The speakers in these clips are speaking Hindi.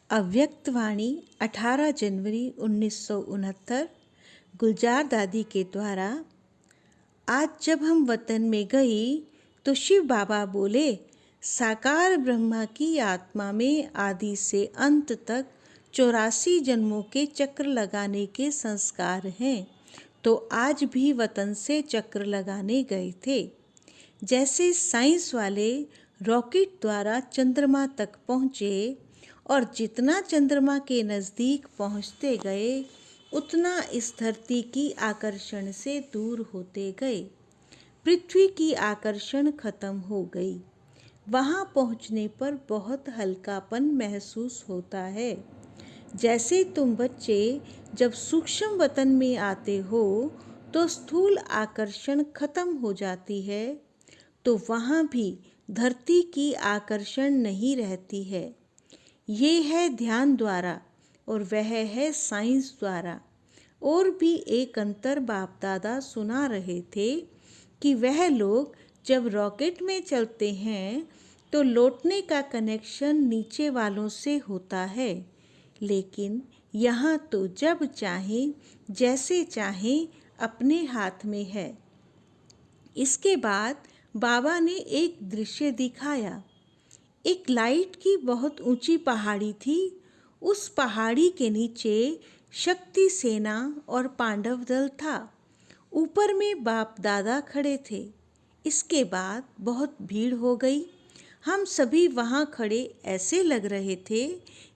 अव्यक्तवाणी 18 जनवरी 1969 गुलजार दादी के द्वारा। आज जब हम वतन में गई तो शिव बाबा बोले, साकार ब्रह्मा की आत्मा में आदि से अंत तक 84 जन्मों के चक्र लगाने के संस्कार हैं। तो आज भी वतन से चक्र लगाने गए थे। जैसे साइंस वाले रॉकेट द्वारा चंद्रमा तक पहुँचे और जितना चंद्रमा के नज़दीक पहुँचते गए उतना इस धरती की आकर्षण से दूर होते गए। पृथ्वी की आकर्षण खत्म हो गई। वहाँ पहुँचने पर बहुत हल्कापन महसूस होता है। जैसे तुम बच्चे जब सूक्ष्म वतन में आते हो तो स्थूल आकर्षण खत्म हो जाती है, तो वहाँ भी धरती की आकर्षण नहीं रहती है। ये है ध्यान द्वारा और वह है साइंस द्वारा। और भी एक अंतर बाप दादा सुना रहे थे कि वह लोग जब रॉकेट में चलते हैं तो लौटने का कनेक्शन नीचे वालों से होता है, लेकिन यहाँ तो जब चाहें जैसे चाहें अपने हाथ में है। इसके बाद बाबा ने एक दृश्य दिखाया। एक लाइट की बहुत ऊंची पहाड़ी थी। उस पहाड़ी के नीचे शक्ति सेना और पांडव दल था। ऊपर में बाप दादा खड़े थे। इसके बाद बहुत भीड़ हो गई। हम सभी वहाँ खड़े ऐसे लग रहे थे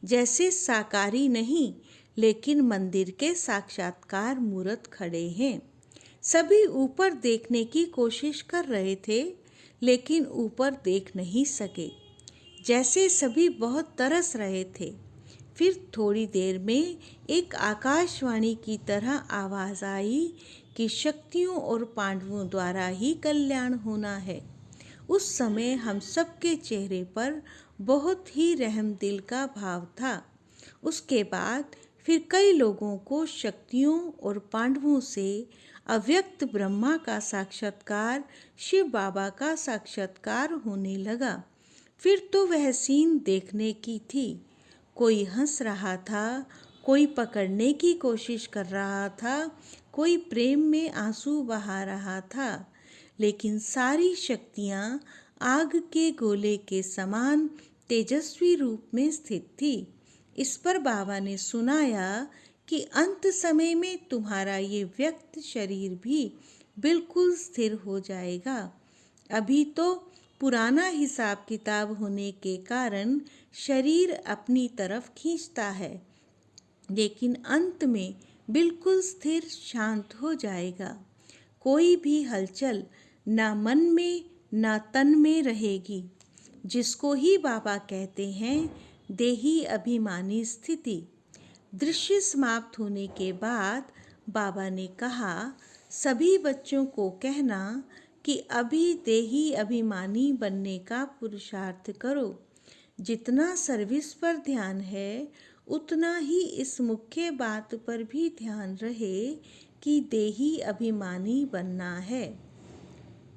जैसे साकारी नहीं, लेकिन मंदिर के साक्षात्कार मूर्त खड़े हैं। सभी ऊपर देखने की कोशिश कर रहे थे, लेकिन ऊपर देख नहीं सके। जैसे सभी बहुत तरस रहे थे। फिर थोड़ी देर में एक आकाशवाणी की तरह आवाज़ आई कि शक्तियों और पांडवों द्वारा ही कल्याण होना है। उस समय हम सबके चेहरे पर बहुत ही रहम दिल का भाव था। उसके बाद फिर कई लोगों को शक्तियों और पांडवों से अव्यक्त ब्रह्मा का साक्षात्कार, शिव बाबा का साक्षात्कार होने लगा। फिर तो वह सीन देखने की थी। कोई हंस रहा था, कोई पकड़ने की कोशिश कर रहा था, कोई प्रेम में आंसू बहा रहा था, लेकिन सारी शक्तियाँ आग के गोले के समान तेजस्वी रूप में स्थित थी। इस पर बाबा ने सुनाया कि अंत समय में तुम्हारा ये व्यक्त शरीर भी बिल्कुल स्थिर हो जाएगा। अभी तो पुराना हिसाब किताब होने के कारण शरीर अपनी तरफ खींचता है, लेकिन अंत में बिल्कुल स्थिर शांत हो जाएगा। कोई भी हलचल ना मन में ना तन में रहेगी, जिसको ही बाबा कहते हैं देही अभिमानी स्थिति। दृश्य समाप्त होने के बाद बाबा ने कहा, सभी बच्चों को कहना कि अभी देही अभिमानी बनने का पुरुषार्थ करो। जितना सर्विस पर ध्यान है उतना ही इस मुख्य बात पर भी ध्यान रहे कि देही अभिमानी बनना है।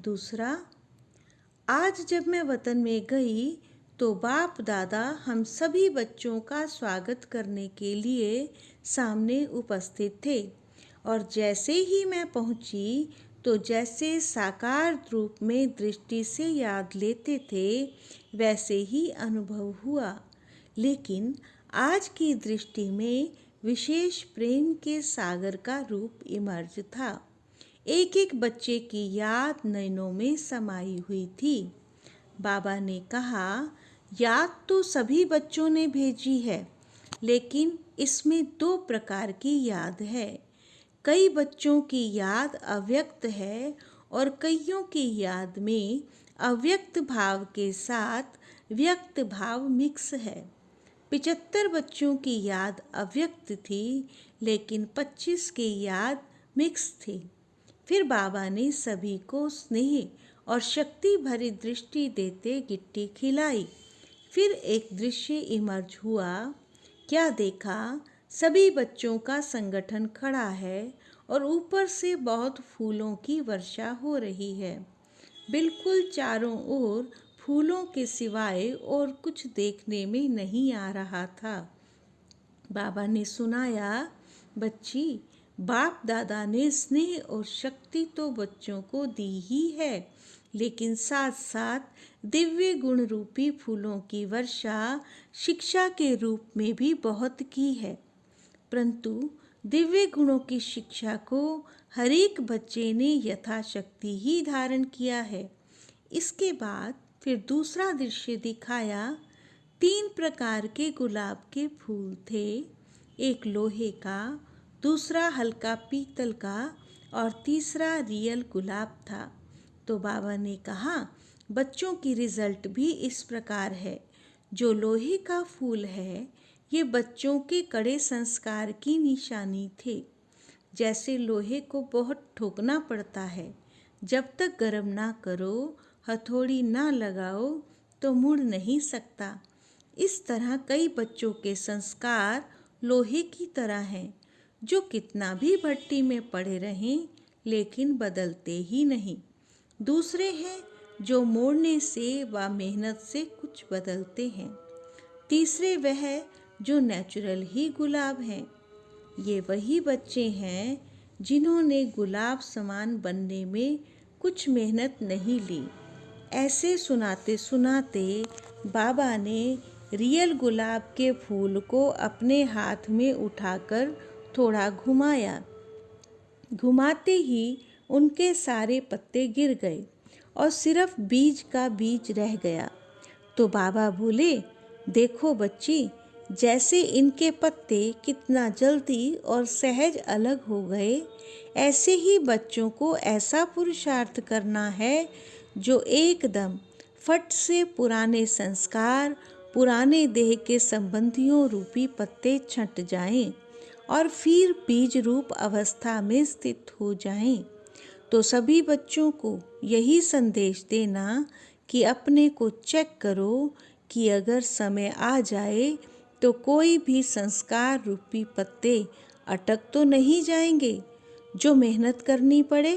दूसरा, आज जब मैं वतन में गई तो बाप दादा हम सभी बच्चों का स्वागत करने के लिए सामने उपस्थित थे, और जैसे ही मैं पहुंची तो जैसे साकार रूप में दृष्टि से याद लेते थे वैसे ही अनुभव हुआ, लेकिन आज की दृष्टि में विशेष प्रेम के सागर का रूप इमर्ज था। एक एक बच्चे की याद नयनों में समाई हुई थी। बाबा ने कहा, याद तो सभी बच्चों ने भेजी है, लेकिन इसमें दो प्रकार की याद है। कई बच्चों की याद अव्यक्त है और कईयों की याद में अव्यक्त भाव के साथ व्यक्त भाव मिक्स है। 75 बच्चों की याद अव्यक्त थी, लेकिन 25 की याद मिक्स थी। फिर बाबा ने सभी को स्नेह और शक्ति भरी दृष्टि देते गिट्टी खिलाई। फिर एक दृश्य इमर्ज हुआ। क्या देखा, सभी बच्चों का संगठन खड़ा है और ऊपर से बहुत फूलों की वर्षा हो रही है। बिल्कुल चारों ओर फूलों के सिवाय और कुछ देखने में नहीं आ रहा था। बाबा ने सुनाया, बच्ची, बाप दादा ने स्नेह और शक्ति तो बच्चों को दी ही है, लेकिन साथ साथ दिव्य गुण रूपी फूलों की वर्षा शिक्षा के रूप में भी बहुत की है। परंतु दिव्य गुणों की शिक्षा को हर एक बच्चे ने यथाशक्ति ही धारण किया है। इसके बाद फिर दूसरा दृश्य दिखाया। 3 प्रकार के गुलाब के फूल थे, एक लोहे का, दूसरा हल्का पीतल का और तीसरा रियल गुलाब था। तो बाबा ने कहा, बच्चों की रिजल्ट भी इस प्रकार है। जो लोहे का फूल है, ये बच्चों के कड़े संस्कार की निशानी थे। जैसे लोहे को बहुत ठोकना पड़ता है, जब तक गर्म ना करो, हथौड़ी ना लगाओ तो मुड़ नहीं सकता। इस तरह कई बच्चों के संस्कार लोहे की तरह हैं, जो कितना भी भट्टी में पड़े रहें लेकिन बदलते ही नहीं। दूसरे हैं जो मोड़ने से व मेहनत से कुछ बदलते हैं। तीसरे वह जो नेचुरल ही गुलाब हैं। ये वही बच्चे हैं जिन्होंने गुलाब समान बनने में कुछ मेहनत नहीं ली। ऐसे सुनाते सुनाते बाबा ने रियल गुलाब के फूल को अपने हाथ में उठाकर थोड़ा घुमाया। घुमाते ही उनके सारे पत्ते गिर गए और सिर्फ बीज का बीज रह गया। तो बाबा बोले, देखो बच्ची, जैसे इनके पत्ते कितना जल्दी और सहज अलग हो गए, ऐसे ही बच्चों को ऐसा पुरुषार्थ करना है जो एकदम फट से पुराने संस्कार, पुराने देह के संबंधियों रूपी पत्ते छंट जाएं और फिर बीज रूप अवस्था में स्थित हो जाएं। तो सभी बच्चों को यही संदेश देना कि अपने को चेक करो कि अगर समय आ जाए तो कोई भी संस्कार रूपी पत्ते अटक तो नहीं जाएंगे। जो मेहनत करनी पड़े,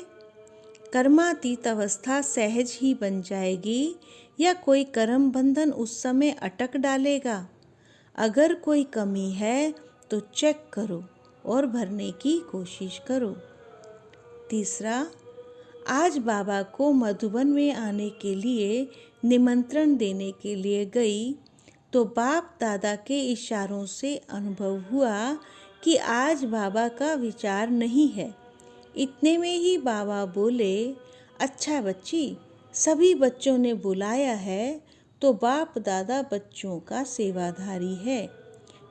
कर्मातीत अवस्था सहज ही बन जाएगी या कोई कर्म बंधन उस समय अटक डालेगा। अगर कोई कमी है तो चेक करो और भरने की कोशिश करो। तीसरा, आज बाबा को मधुबन में आने के लिए निमंत्रण देने के लिए गई तो बाप दादा के इशारों से अनुभव हुआ कि आज बाबा का विचार नहीं है। इतने में ही बाबा बोले, अच्छा बच्ची, सभी बच्चों ने बुलाया है तो बाप दादा बच्चों का सेवाधारी है।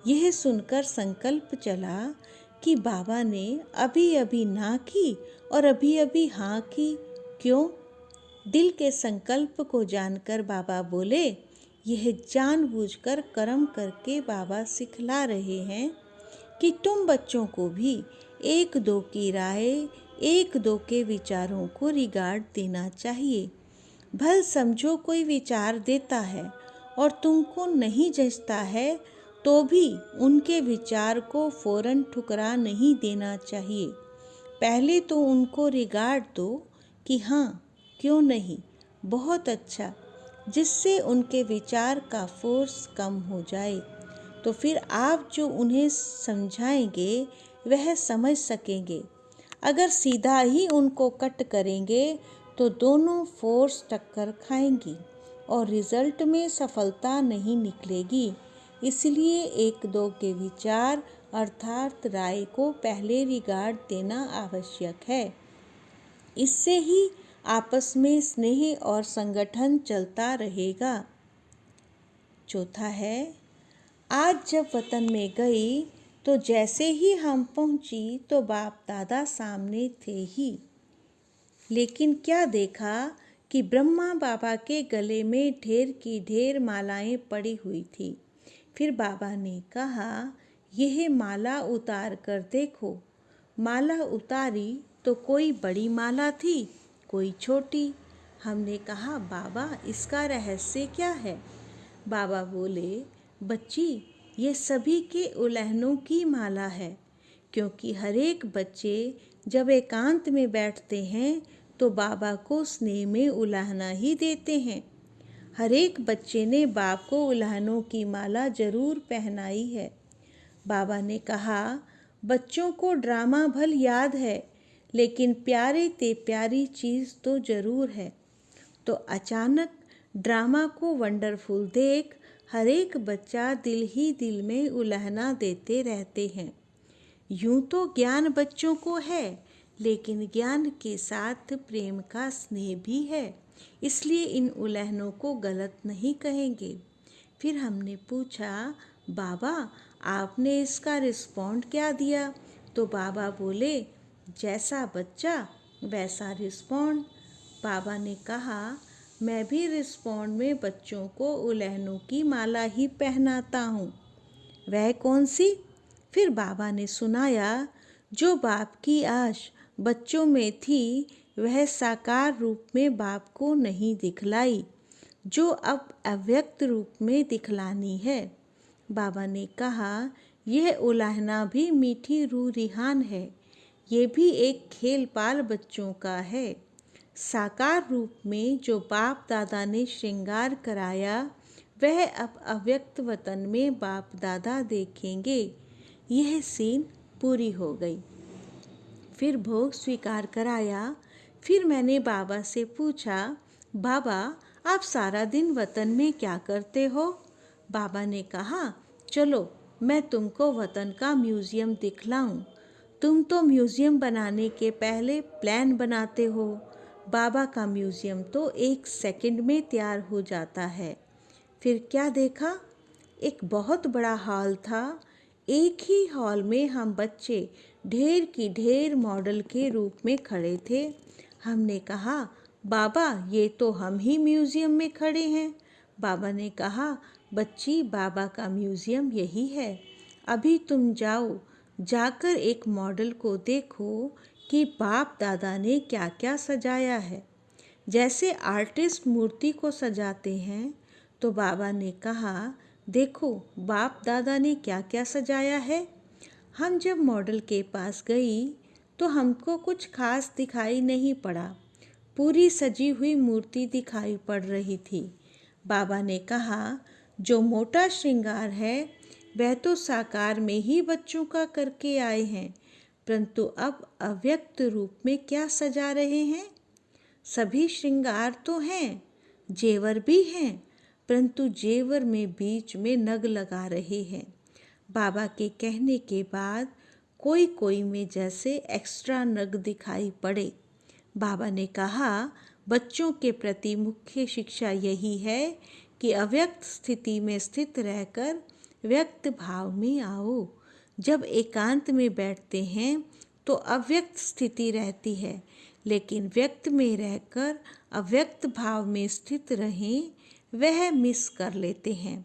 यह सुनकर संकल्प चला कि बाबा ने अभी अभी ना की और अभी अभी हाँ की। क्यों? दिल के संकल्प को जानकर बाबा बोले, यह जानबूझकर कर्म करके बाबा सिखला रहे हैं कि तुम बच्चों को भी एक दो की राय, एक दो के विचारों को रिगार्ड देना चाहिए। भल समझो कोई विचार देता है और तुमको नहीं जचता है तो भी उनके विचार को फौरन ठुकरा नहीं देना चाहिए। पहले तो उनको रिगार्ड दो कि हाँ, क्यों नहीं, बहुत अच्छा, जिससे उनके विचार का फोर्स कम हो जाए। तो फिर आप जो उन्हें समझाएंगे वह समझ सकेंगे। अगर सीधा ही उनको कट करेंगे तो दोनों फोर्स टक्कर खाएंगी और रिजल्ट में सफलता नहीं निकलेगी। इसलिए एक दो के विचार अर्थात राय को पहले रिगार्ड देना आवश्यक है। इससे ही आपस में स्नेह और संगठन चलता रहेगा। चौथा है, आज जब वतन में गई तो जैसे ही हम पहुंची तो बाप दादा सामने थे ही, लेकिन क्या देखा कि ब्रह्मा बाबा के गले में ढेर की ढेर मालाएं पड़ी हुई थी। फिर बाबा ने कहा, यह माला उतार कर देखो। माला उतारी तो कोई बड़ी माला थी, कोई छोटी। हमने कहा, बाबा इसका रहस्य क्या है? बाबा बोले, बच्ची, ये सभी के उलहनों की माला है, क्योंकि हर एक बच्चे जब एकांत में बैठते हैं तो बाबा को स्नेह में उलाहना ही देते हैं। हर एक बच्चे ने बाप को उलाहनों की माला जरूर पहनाई है। बाबा ने कहा, बच्चों को ड्रामा भल याद है, लेकिन प्यारे ते प्यारी चीज़ तो ज़रूर है। तो अचानक ड्रामा को वंडरफुल देख हर एक बच्चा दिल ही दिल में उलहना देते रहते हैं। यूं तो ज्ञान बच्चों को है, लेकिन ज्ञान के साथ प्रेम का स्नेह भी है, इसलिए इन उलहनों को गलत नहीं कहेंगे। फिर हमने पूछा, बाबा आपने इसका रिस्पॉन्ड क्या दिया? तो बाबा बोले, जैसा बच्चा वैसा रिस्पॉन्ड। बाबा ने कहा, मैं भी रिस्पॉन्ड में बच्चों को उलहनों की माला ही पहनाता हूँ। वह कौन सी? फिर बाबा ने सुनाया, जो बाप की आश बच्चों में थी वह साकार रूप में बाप को नहीं दिखलाई, जो अब अव्यक्त रूप में दिखलानी है। बाबा ने कहा, यह उलाहना भी मीठी रूह रिहान है, ये भी एक खेल पाल बच्चों का है। साकार रूप में जो बाप दादा ने श्रृंगार कराया वह अब अव्यक्त वतन में बाप दादा देखेंगे। यह सीन पूरी हो गई। फिर भोग स्वीकार कराया। फिर मैंने बाबा से पूछा, बाबा आप सारा दिन वतन में क्या करते हो? बाबा ने कहा, चलो मैं तुमको वतन का म्यूज़ियम दिखलाऊं। तुम तो म्यूज़ियम बनाने के पहले प्लान बनाते हो, बाबा का म्यूज़ियम तो 1 सेकंड में तैयार हो जाता है। फिर क्या देखा? एक बहुत बड़ा हॉल था। एक ही हॉल में हम बच्चे ढेर की ढेर मॉडल के रूप में खड़े थे। हमने कहा, बाबा ये तो हम ही म्यूज़ियम में खड़े हैं। बाबा ने कहा, बच्ची बाबा का म्यूज़ियम यही है। अभी तुम जाओ, जाकर एक मॉडल को देखो कि बाप दादा ने क्या क्या सजाया है। जैसे आर्टिस्ट मूर्ति को सजाते हैं। तो बाबा ने कहा, देखो बाप दादा ने क्या क्या सजाया है। हम जब मॉडल के पास गई तो हमको कुछ खास दिखाई नहीं पड़ा। पूरी सजी हुई मूर्ति दिखाई पड़ रही थी। बाबा ने कहा, जो मोटा श्रृंगार है वह तो साकार में ही बच्चों का करके आए हैं, परंतु अब अव्यक्त रूप में क्या सजा रहे हैं? सभी श्रृंगार तो हैं, जेवर भी हैं, परंतु जेवर में बीच में नग लगा रहे हैं। बाबा के कहने के बाद कोई कोई में जैसे एक्स्ट्रा नग दिखाई पड़े। बाबा ने कहा, बच्चों के प्रति मुख्य शिक्षा यही है कि अव्यक्त स्थिति में स्थित रहकर व्यक्त भाव में आओ। जब एकांत में बैठते हैं तो अव्यक्त स्थिति रहती है, लेकिन व्यक्त में रहकर अव्यक्त भाव में स्थित रहें वह मिस कर लेते हैं।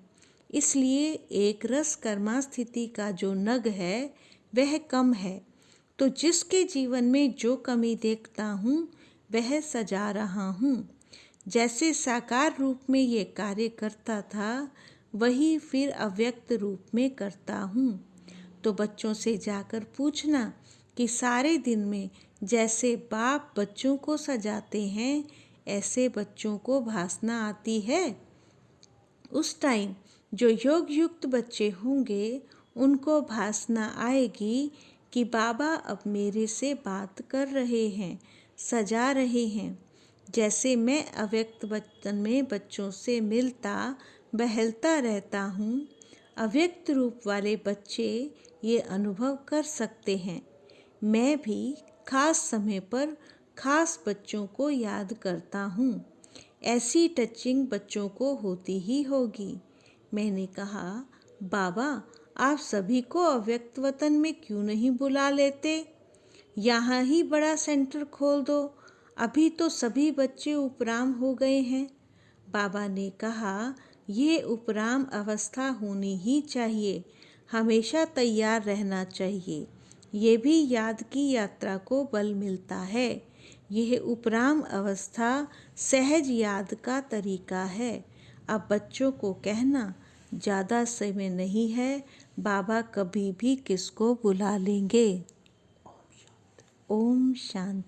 इसलिए एक रस कर्मा स्थिति का जो नग है वह कम है। तो जिसके जीवन में जो कमी देखता हूँ वह सजा रहा हूँ। जैसे साकार रूप में ये कार्य करता था वही फिर अव्यक्त रूप में करता हूँ। तो बच्चों से जाकर पूछना कि सारे दिन में जैसे बाप बच्चों को सजाते हैं ऐसे बच्चों को भासना आती है। उस टाइम जो योग युक्त बच्चे होंगे उनको भासना आएगी कि बाबा अब मेरे से बात कर रहे हैं, सजा रहे हैं। जैसे मैं अव्यक्त वतन में बच्चों से मिलता बहलता रहता हूँ, अव्यक्त रूप वाले बच्चे ये अनुभव कर सकते हैं। मैं भी खास समय पर खास बच्चों को याद करता हूँ। ऐसी टचिंग बच्चों को होती ही होगी। मैंने कहा, बाबा आप सभी को अव्यक्त वतन में क्यों नहीं बुला लेते? यहाँ ही बड़ा सेंटर खोल दो, अभी तो सभी बच्चे उपराम हो गए हैं। बाबा ने कहा, ये उपराम अवस्था होनी ही चाहिए, हमेशा तैयार रहना चाहिए। ये भी याद की यात्रा को बल मिलता है। यह उपराम अवस्था सहज याद का तरीका है। अब बच्चों को कहना ज़्यादा समय नहीं है, बाबा कभी भी किसको बुला लेंगे। ओम शांति।